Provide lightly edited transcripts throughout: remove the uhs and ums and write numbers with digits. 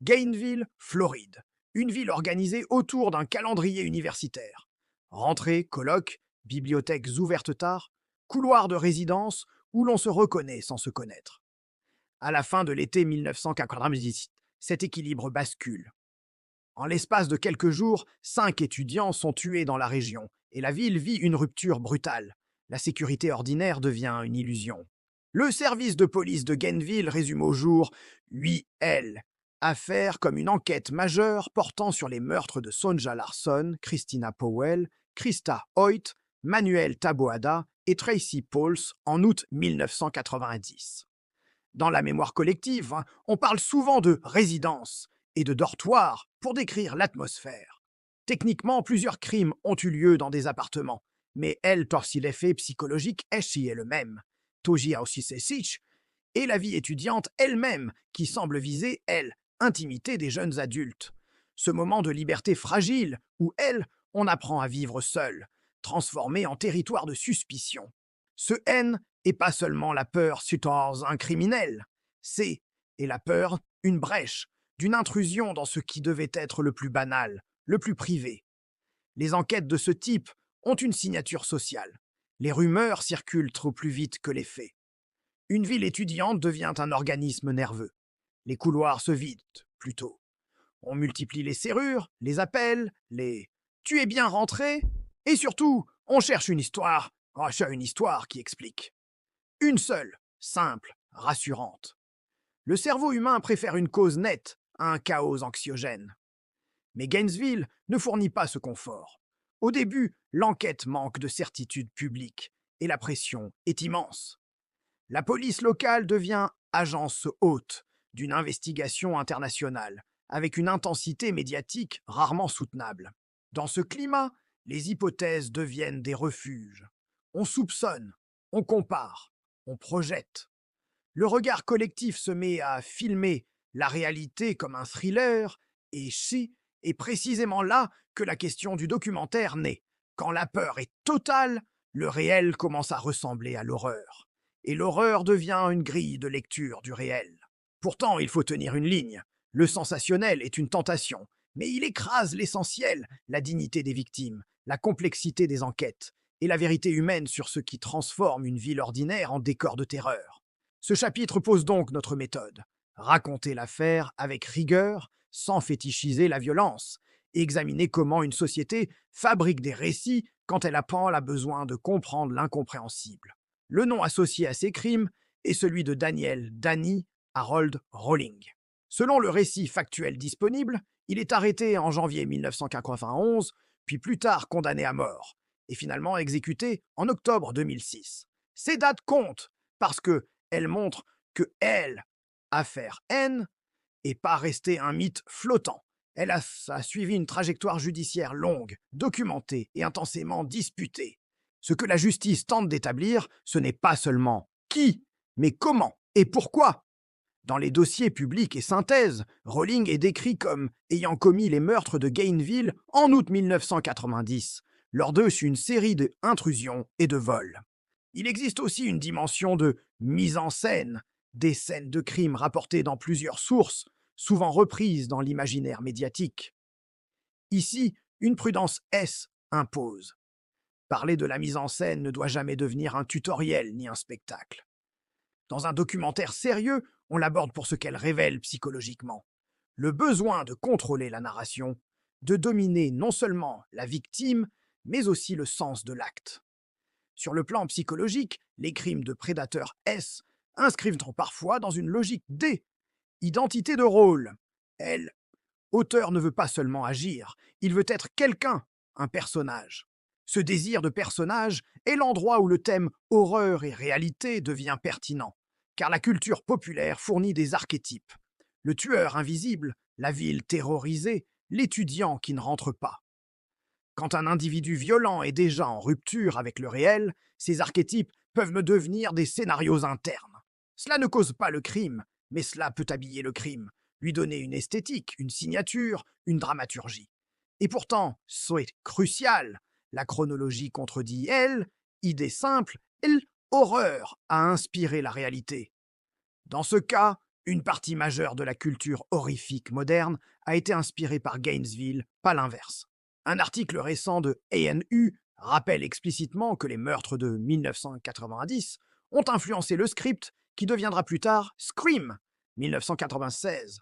Gainesville, Floride. Une ville organisée autour d'un calendrier universitaire. Rentrées, colloques, bibliothèques ouvertes tard, couloirs de résidence où l'on se reconnaît sans se connaître. À la fin de l'été 1990, cet équilibre bascule. En l'espace de quelques jours, 5 étudiants sont tués dans la région et la ville vit une rupture brutale. La sécurité ordinaire devient une illusion. Le service de police de Gainesville résume au jour 8L, affaire comme une enquête majeure portant sur les meurtres de Sonja Larson, Christina Powell, Krista Hoyt, Manuel Taboada et Tracy Pauls en août 1990. Dans la mémoire collective, on parle souvent de résidence et de dortoir pour décrire l'atmosphère. Techniquement, plusieurs crimes ont eu lieu dans des appartements, mais el torsi-l'effet psychologique est le même. Toji Aussisesich et la vie étudiante elle-même qui semble viser, elle, intimité des jeunes adultes. Ce moment de liberté fragile où, elle, on apprend à vivre seul, transformé en territoire de suspicion. Ce haine et pas seulement la peur dans un criminel. C'est, et la peur, une brèche, d'une intrusion dans ce qui devait être le plus banal, le plus privé. Les enquêtes de ce type ont une signature sociale. Les rumeurs circulent trop plus vite que les faits. Une ville étudiante devient un organisme nerveux. Les couloirs se vident, plutôt. On multiplie les serrures, les appels, les « tu es bien rentré ?» et surtout, on cherche une histoire, qui explique. Une seule, simple, rassurante. Le cerveau humain préfère une cause nette à un chaos anxiogène. Mais Gainesville ne fournit pas ce confort. Au début, l'enquête manque de certitude publique et la pression est immense. La police locale devient agence haute d'une investigation internationale, avec une intensité médiatique rarement soutenable. Dans ce climat, les hypothèses deviennent des refuges. On soupçonne, on compare, on projette. Le regard collectif se met à filmer la réalité comme un thriller, et est précisément là que la question du documentaire naît. Quand la peur est totale, le réel commence à ressembler à l'horreur. Et l'horreur devient une grille de lecture du réel. Pourtant, il faut tenir une ligne. Le sensationnel est une tentation, mais il écrase l'essentiel, la dignité des victimes, la complexité des enquêtes et la vérité humaine sur ce qui transforme une ville ordinaire en décor de terreur. Ce chapitre pose donc notre méthode. Raconter l'affaire avec rigueur, sans fétichiser la violence, et examiner comment une société fabrique des récits quand elle a besoin de comprendre l'incompréhensible. Le nom associé à ces crimes est celui de Daniel Danny Harold Rowling. Selon le récit factuel disponible, il est arrêté en janvier 1991, puis plus tard condamné à mort, et finalement exécuté en octobre 2006. Ces dates comptent parce qu'elles montrent que affaire N, n'est pas restée un mythe flottant. Elle a suivi une trajectoire judiciaire longue, documentée et intensément disputée. Ce que la justice tente d'établir, ce n'est pas seulement qui, mais comment et pourquoi. Dans les dossiers publics et synthèses, Rowling est décrit comme ayant commis les meurtres de Gainesville en août 1990, lors une série d'intrusions et de vols. Il existe aussi une dimension de mise en scène, des scènes de crimes rapportées dans plusieurs sources, souvent reprises dans l'imaginaire médiatique. Ici, une prudence impose. Parler de la mise en scène ne doit jamais devenir un tutoriel ni un spectacle. Dans un documentaire sérieux, on l'aborde pour ce qu'elle révèle psychologiquement. Le besoin de contrôler la narration, de dominer non seulement la victime, mais aussi le sens de l'acte. Sur le plan psychologique, les crimes de prédateurs inscrivent parfois dans une logique D, identité de rôle. Auteur ne veut pas seulement agir, il veut être quelqu'un, un personnage. Ce désir de personnage est l'endroit où le thème horreur et réalité devient pertinent, car la culture populaire fournit des archétypes. Le tueur invisible, la ville terrorisée, l'étudiant qui ne rentre pas. Quand un individu violent est déjà en rupture avec le réel, ces archétypes peuvent me devenir des scénarios internes. Cela ne cause pas le crime, mais cela peut habiller le crime, lui donner une esthétique, une signature, une dramaturgie. Et pourtant, c'est crucial. La chronologie contredit idée simple, horreur a inspiré la réalité. Dans ce cas, Une partie majeure de la culture horrifique moderne a été inspirée par Gainesville, pas l'inverse. Un article récent de ANU rappelle explicitement que les meurtres de 1990 ont influencé le script qui deviendra plus tard Scream, 1996.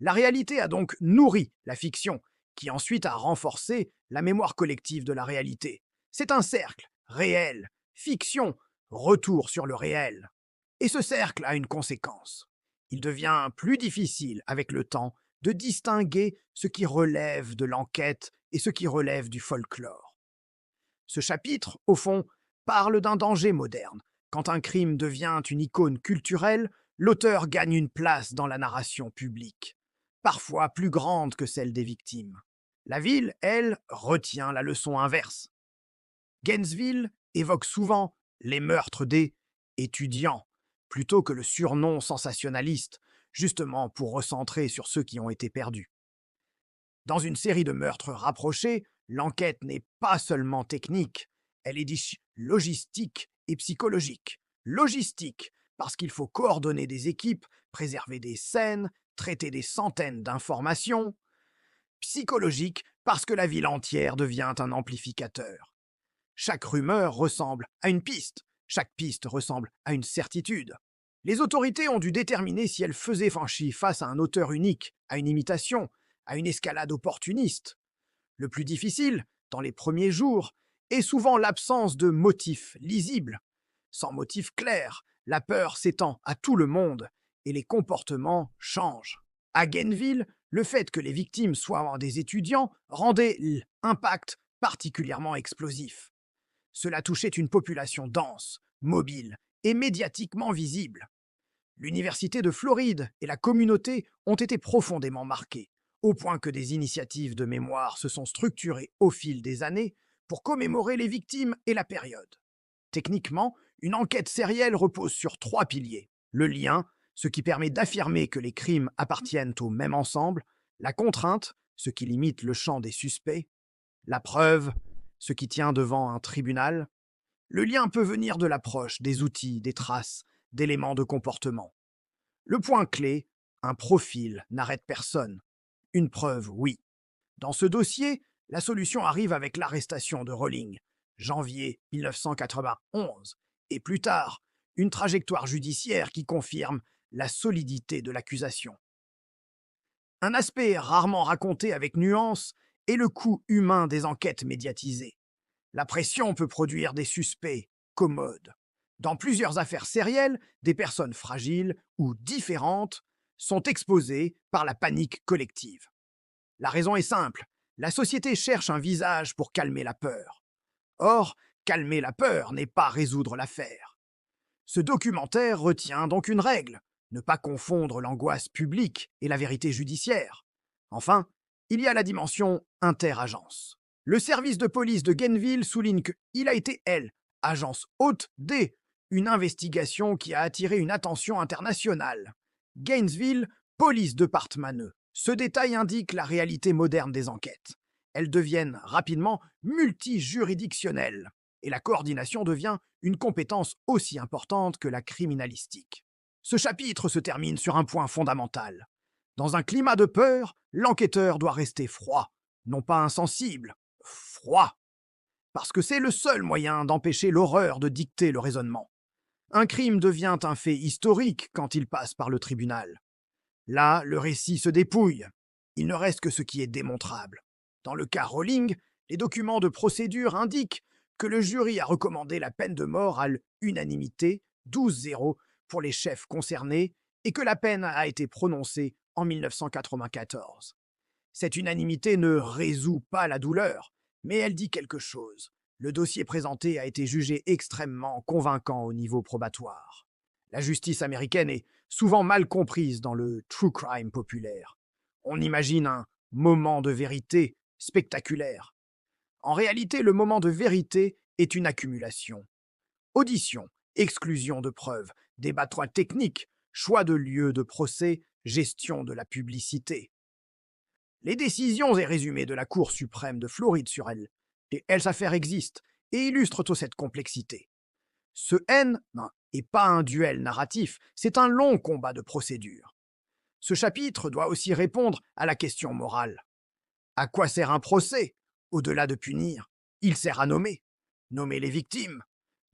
La réalité a donc nourri la fiction, qui ensuite a renforcé la mémoire collective de la réalité. C'est un cercle, réel, fiction, retour sur le réel. Et ce cercle a une conséquence. Il devient plus difficile avec le temps de distinguer ce qui relève de l'enquête et ce qui relève du folklore. Ce chapitre, au fond, parle d'un danger moderne. Quand un crime devient une icône culturelle, l'auteur gagne une place dans la narration publique, parfois plus grande que celle des victimes. La ville, elle, retient la leçon inverse. Gainesville évoque souvent les meurtres des étudiants, plutôt que le surnom sensationnaliste, justement pour recentrer sur ceux qui ont été perdus. Dans une série de meurtres rapprochés, l'enquête n'est pas seulement technique, elle est logistique et psychologique. Logistique, parce qu'il faut coordonner des équipes, préserver des scènes, traiter des centaines d'informations. Psychologique, parce que la ville entière devient un amplificateur. Chaque rumeur ressemble à une piste, chaque piste ressemble à une certitude. Les autorités ont dû déterminer si elles faisaient face à un auteur unique, à une imitation, à une escalade opportuniste. Le plus difficile, dans les premiers jours, est souvent l'absence de motifs lisibles. Sans motif clair, la peur s'étend à tout le monde et les comportements changent. À Gainesville, le fait que les victimes soient des étudiants rendait l'impact particulièrement explosif. Cela touchait une population dense, mobile et médiatiquement visible. L'Université de Floride et la communauté ont été profondément marquées, au point que des initiatives de mémoire se sont structurées au fil des années pour commémorer les victimes et la période. Techniquement, une enquête sérielle repose sur 3 piliers. Le lien, ce qui permet d'affirmer que les crimes appartiennent au même ensemble, la contrainte, ce qui limite le champ des suspects, la preuve, ce qui tient devant un tribunal. Le lien peut venir de l'approche, des outils, des traces, d'éléments de comportement. Le point clé, un profil n'arrête personne. Une preuve, oui. Dans ce dossier, la solution arrive avec l'arrestation de Rowling, janvier 1991, et plus tard, une trajectoire judiciaire qui confirme la solidité de l'accusation. Un aspect rarement raconté avec nuance est le coût humain des enquêtes médiatisées. La pression peut produire des suspects commodes. Dans plusieurs affaires sérielles, des personnes fragiles ou différentes sont exposées par la panique collective. La raison est simple, la société cherche un visage pour calmer la peur. Or, calmer la peur n'est pas résoudre l'affaire. Ce documentaire retient donc une règle, ne pas confondre l'angoisse publique et la vérité judiciaire. Enfin, il y a la dimension interagence. Le service de police de Gainesville souligne qu'il a été, agence haute D, une investigation qui a attiré une attention internationale. Gainesville Police Department. Ce détail indique la réalité moderne des enquêtes. Elles deviennent rapidement multijuridictionnelles, et la coordination devient une compétence aussi importante que la criminalistique. Ce chapitre se termine sur un point fondamental. Dans un climat de peur, l'enquêteur doit rester froid, non pas insensible, froid. Parce que c'est le seul moyen d'empêcher l'horreur de dicter le raisonnement. Un crime devient un fait historique quand il passe par le tribunal. Là, le récit se dépouille. Il ne reste que ce qui est démontrable. Dans le cas Rowling, les documents de procédure indiquent que le jury a recommandé la peine de mort à l'unanimité, 12-0, pour les chefs concernés, et que la peine a été prononcée en 1994. Cette unanimité ne résout pas la douleur, mais elle dit quelque chose. Le dossier présenté a été jugé extrêmement convaincant au niveau probatoire. La justice américaine est souvent mal comprise dans le true crime populaire. On imagine un moment de vérité spectaculaire. En réalité, le moment de vérité est une accumulation. Audition, exclusion de preuves, débat technique, choix de lieu de procès, gestion de la publicité. Les décisions et résumés de la Cour suprême de Floride sur elle et affaires existent et illustrent cette complexité. Ce n'est pas un duel narratif, c'est un long combat de procédure. Ce chapitre doit aussi répondre à la question morale. À quoi sert un procès? Au-delà de punir, il sert à nommer. Nommer les victimes,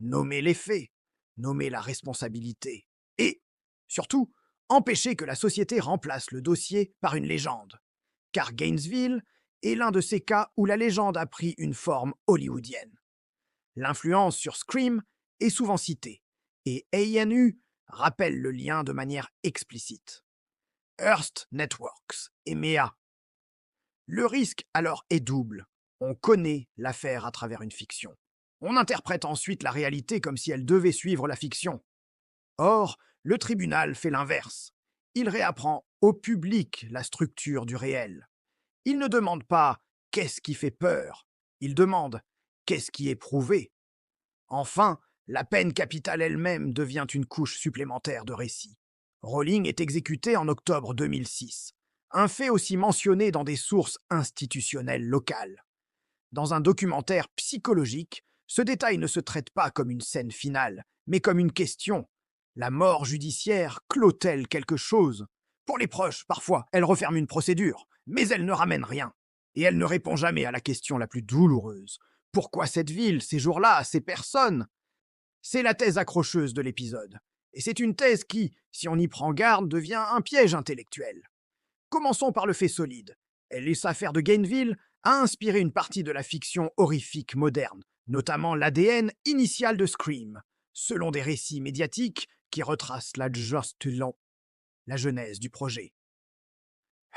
nommer les faits, nommer la responsabilité. Et, surtout, empêcher que la société remplace le dossier par une légende. Car Gainesville est l'un de ces cas où la légende a pris une forme hollywoodienne. L'influence sur Scream est souvent citée, et ANU rappelle le lien de manière explicite. Hearst Networks et MEA. Le risque alors est double. On connaît l'affaire à travers une fiction. On interprète ensuite la réalité comme si elle devait suivre la fiction. Or, le tribunal fait l'inverse. Il réapprend au public la structure du réel. Il ne demande pas qu'est-ce qui fait peur, il demande qu'est-ce qui est prouvé. Enfin, la peine capitale elle-même devient une couche supplémentaire de récit. Rowling est exécuté en octobre 2006, un fait aussi mentionné dans des sources institutionnelles locales. Dans un documentaire psychologique, ce détail ne se traite pas comme une scène finale, mais comme une question. La mort judiciaire clôt-elle quelque chose? Pour les proches, parfois, elle referme une procédure, mais elle ne ramène rien. Et elle ne répond jamais à la question la plus douloureuse. Pourquoi cette ville, ces jours-là, ces personnes? C'est la thèse accrocheuse de l'épisode. Et c'est une thèse qui, si on y prend garde, devient un piège intellectuel. Commençons par le fait solide. Les affaires de Gainesville a inspiré une partie de la fiction horrifique moderne, notamment l'ADN initial de Scream, selon des récits médiatiques qui retracent la genèse du projet.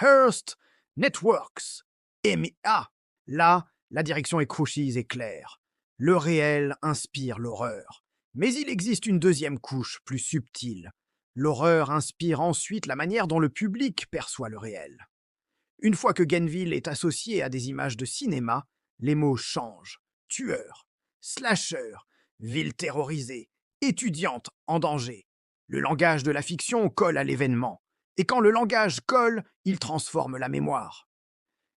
Hearst Networks, MEA. Là, la direction est concise et claire. Le réel inspire l'horreur. Mais il existe une deuxième couche, plus subtile. L'horreur inspire ensuite la manière dont le public perçoit le réel. Une fois que Gainesville est associé à des images de cinéma, les mots changent. Tueur, slasher, ville terrorisée, étudiante en danger. Le langage de la fiction colle à l'événement. Et quand le langage colle, il transforme la mémoire.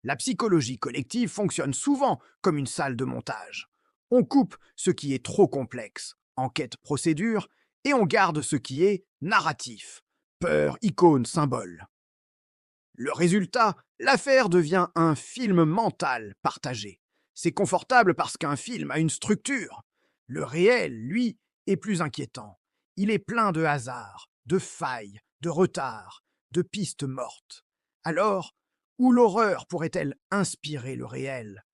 La psychologie collective fonctionne souvent comme une salle de montage. On coupe ce qui est trop complexe, enquête-procédure, et on garde ce qui est narratif, peur, icône, symbole. Le résultat, l'affaire devient un film mental partagé. C'est confortable parce qu'un film a une structure. Le réel, lui, est plus inquiétant. Il est plein de hasards, de failles, de retards, de pistes mortes. Alors, où l'horreur pourrait-elle inspirer le réel?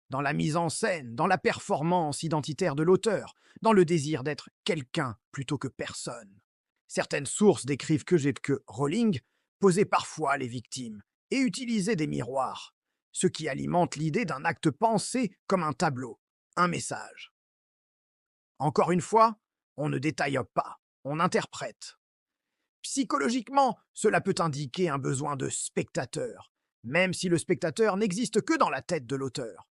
Dans la mise en scène, dans la performance identitaire de l'auteur, dans le désir d'être quelqu'un plutôt que personne. Certaines sources décrivent que Rowling posait parfois les victimes et utilisait des miroirs, ce qui alimente l'idée d'un acte pensé comme un tableau, un message. Encore une fois, on ne détaille pas, on interprète. Psychologiquement, cela peut indiquer un besoin de spectateur, même si le spectateur n'existe que dans la tête de l'auteur.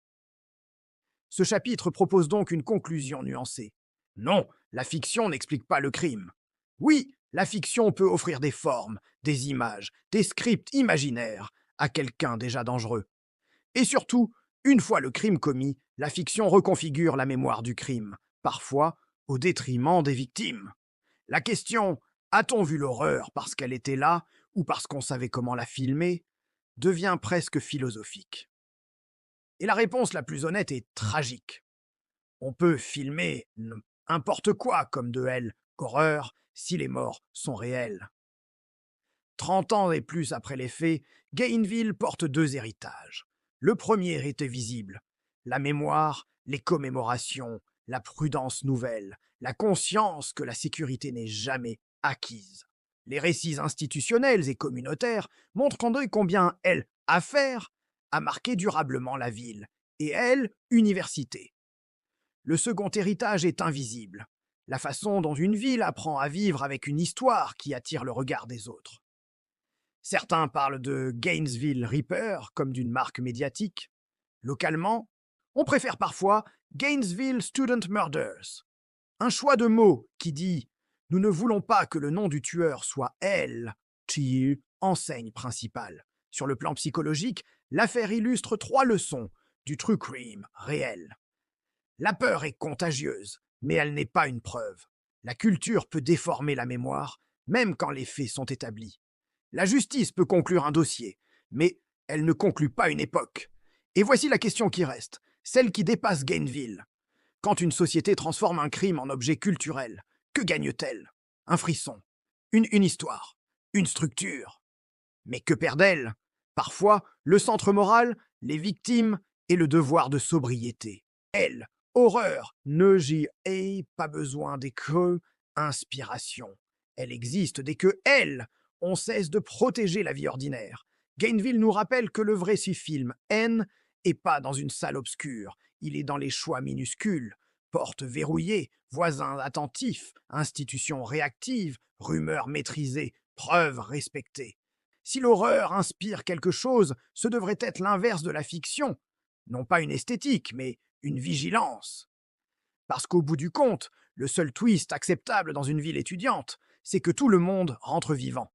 Ce chapitre propose donc une conclusion nuancée. Non, la fiction n'explique pas le crime. Oui, la fiction peut offrir des formes, des images, des scripts imaginaires à quelqu'un déjà dangereux. Et surtout, une fois le crime commis, la fiction reconfigure la mémoire du crime, parfois au détriment des victimes. La question « a-t-on vu l'horreur parce qu'elle était là ou parce qu'on savait comment la filmer ?» devient presque philosophique. Et la réponse la plus honnête est tragique. On peut filmer n'importe quoi comme de horreur si les morts sont réels. 30 ans et plus après les faits, Gainesville porte deux héritages. Le premier était visible. La mémoire, les commémorations, la prudence nouvelle, la conscience que la sécurité n'est jamais acquise. Les récits institutionnels et communautaires montrent combien affaire a marqué durablement la ville, et université. Le second héritage est invisible, la façon dont une ville apprend à vivre avec une histoire qui attire le regard des autres. Certains parlent de Gainesville Reaper comme d'une marque médiatique. Localement, on préfère parfois Gainesville Student Murders, un choix de mots qui dit « Nous ne voulons pas que le nom du tueur soit enseigne principale ». Sur le plan psychologique, l'affaire illustre 3 leçons du true crime réel. La peur est contagieuse, mais elle n'est pas une preuve. La culture peut déformer la mémoire, même quand les faits sont établis. La justice peut conclure un dossier, mais elle ne conclut pas une époque. Et voici la question qui reste, celle qui dépasse Gainville. Quand une société transforme un crime en objet culturel, que gagne-t-elle? Un frisson, une histoire, une structure. Mais que perd-elle? Parfois, le centre moral, les victimes et le devoir de sobriété. Elle, horreur, ne j'y ai pas besoin des que inspiration. Elle existe dès que elle, on cesse de protéger la vie ordinaire. Gainville nous rappelle que le vrai film N est pas dans une salle obscure, il est dans les choix minuscules. Portes verrouillées, voisins attentifs, institutions réactives, rumeurs maîtrisées, preuves respectées. Si l'horreur inspire quelque chose, ce devrait être l'inverse de la fiction. Non pas une esthétique, mais une vigilance. Parce qu'au bout du compte, le seul twist acceptable dans une ville étudiante, c'est que tout le monde rentre vivant.